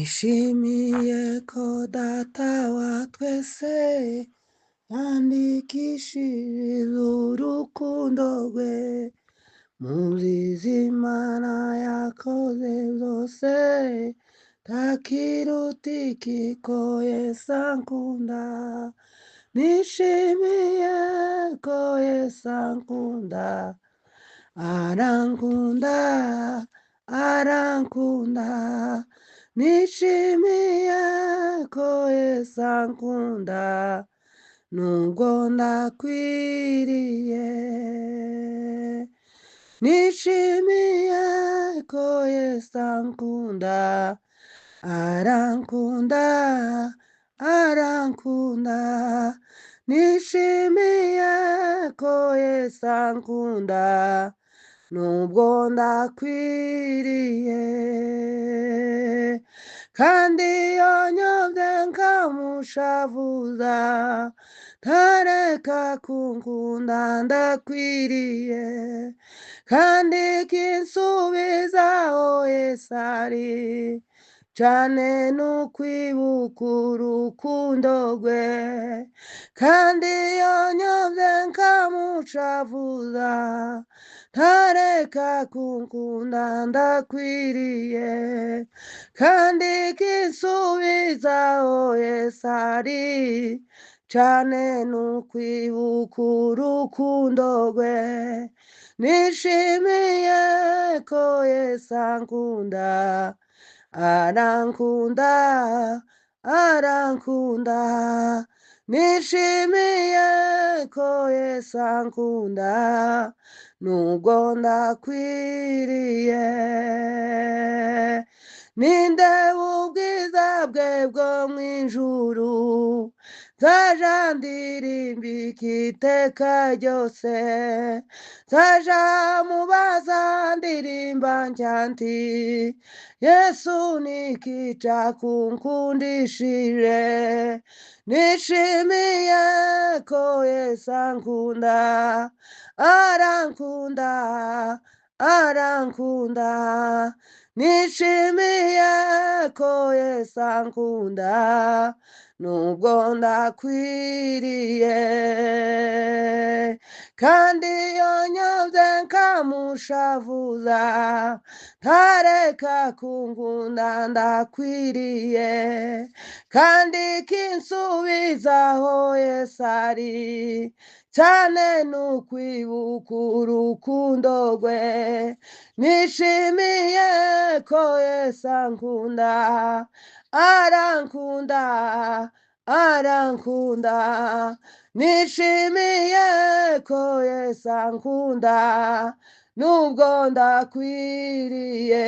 nishimiye ko data wa twese yandikishije urukundo rwe mu z'Imana yakoze zose, takiruta ikiko Yesu ankunda. Nishimiye ko Yesu ankunda, arankunda, arankunda. Nishimiye ko Yesu ankunda, nubwo ndakwiriye. Nishimiye ko Yesu ankunda, arankunda, arankunda. Nishimiye ko Yesu ankunda, nubwo ndakwiriye. Kandi iyo nyobye nkamushavuza, ntareka kunkunda ndakwiriye. Kandi kinsubizaho Yesu ari, cane n'ukwibuka urukundo rwe. Kandi iyo nyobye nkamushavuza, ntareka kunkunda ndakwiriye. Kandi kinsubizaho Yesu ari, cane n'ukwibuka urukundo rwe. Nishimiye ko Yesu ankunda, arankunda, arankunda. Nishimiye ko Yesu ankunda, nubwo ndakwiriye. Ninde ubwiza bwe bwo mw'ijuru, nzaja ndirimbika iteka ryose. Nzaja mubaza ndirimba ntya nti, Yesu niki cakunkundishije. Nishimiye ko Yesu ankunda, arankunda, arankunda. Nishimiye ko Yesu ankunda, nubwo ndakwiriye. Kandi iyo nyobye nkamushavuza, ntareka kunkunda ndakwiriye. Kandi kinsubizaho Yesu ari, cane n'ukwibuka urukundo rwe. Nishimiye ko Yesu ankunda, arankunda, arankunda. Nishimiye ko Yesu ankunda, nubwo ndakwiriye.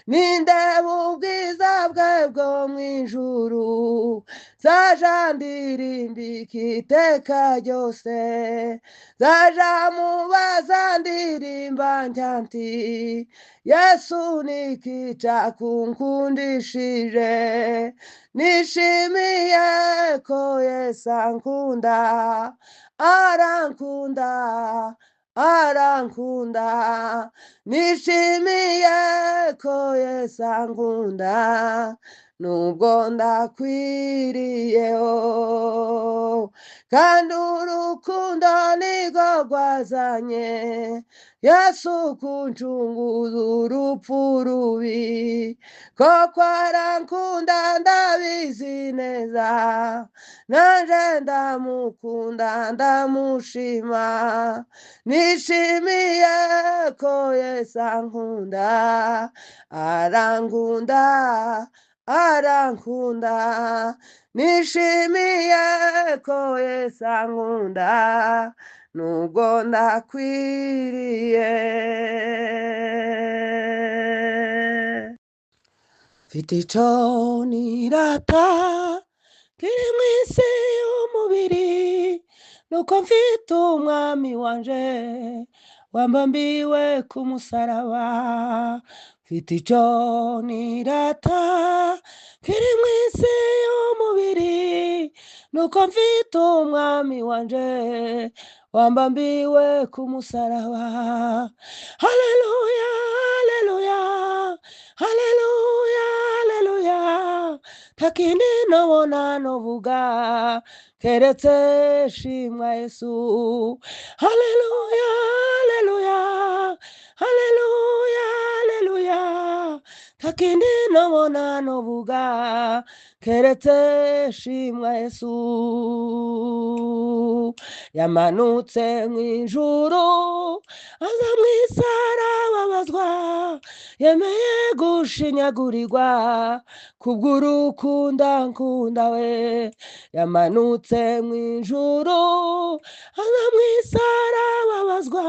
Ninde ubwiza bwe bwo mw'ijuru, nzaja ndirimbika iteka ryose. Nzaja mubaza ndirimba ntya nti, Yesu niki cakunkundishije. Nishimiye ko Yesu ankunda, arankunda, arankunda. Nishimiye ko Yesu ankunda, nubwo ndakwiriye. Kandi urukundo nirwo rwazanye Yesu kuncunguza urupfu rubi. Koko arankunda ndabizi neza, nanje ndamukunda ndamushima. Nishimiye ko Yesu ankunda, arankunda, arankunda. Nishimiye ko Yesu ankunda, nubwo ndakwiriye. Mfite ico nirata kiri mw'isi y'umubiri, nuko mfite umwami wanje wambambiwe ku musaraba. Mfite ico nirata kiri mw'isi y'umubiri, nuko mfite umwami wanje wambambiwe ku musaraba. Haleluya, haleluya, haleluya, haleluya, nta kindi nobona novuga keretse shimwa Yesu. Haleluya, haleluya, haleluya, haleluya, nta kindi nobona novuga keretse shimwa Yesu. Yamanutse mw'ijuru aza mw'isaraba abazwa, yemeye gushinyagurirwa kubw'urukundo ankunda we. Yamanutse mw'ijuru aza mw'isaraba abazwa,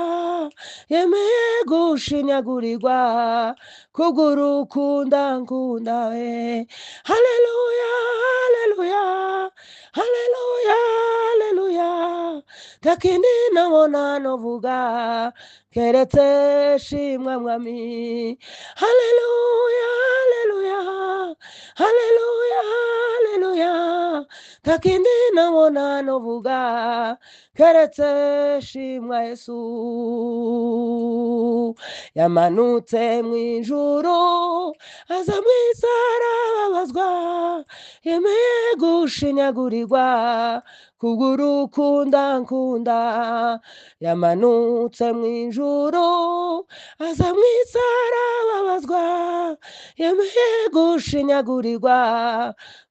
yemeye gushinyagurirwa kubw'urukundo ankunda we. Haleluya, haleluya, haleluya, haleluya, nta kindi nobona novuga keretse shimwa mwami. Haleluya, haleluya, haleluya, haleluya, nta kindi nobona novuga keretse shimwa Yesu. Yamanutse mw'ijuru aza mw'isaraba abazwa, yemeye gushinyagurirwa kubw'urukundo ankunda. Yamanutse mw'ijuru aza mw'isaraba abazwa, yemeye gushinyagurirwa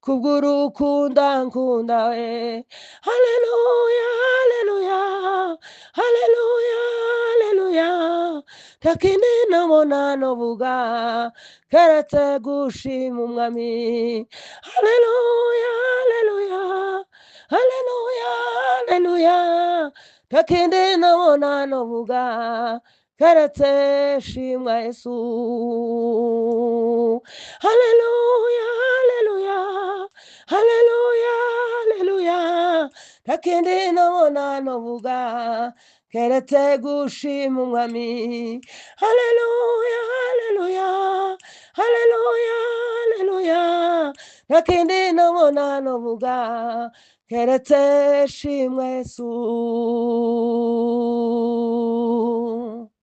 kubw'urukundo ankunda we. Haleluya, haleluya, haleluya, haleluya, nta kindi nobona novuga keretse gushima umwami. Haleluya, haleluya, haleluya, haleluya, nta kindi nobona novuga keretse shimwa Yesu. Haleluya, haleluya, haleluya, haleluya, nta kindi nobona novuga keretse gushima umwami. Haleluya, haleluya, haleluya, haleluya, nta kindi nobona novuga keretse shimwa Yesu.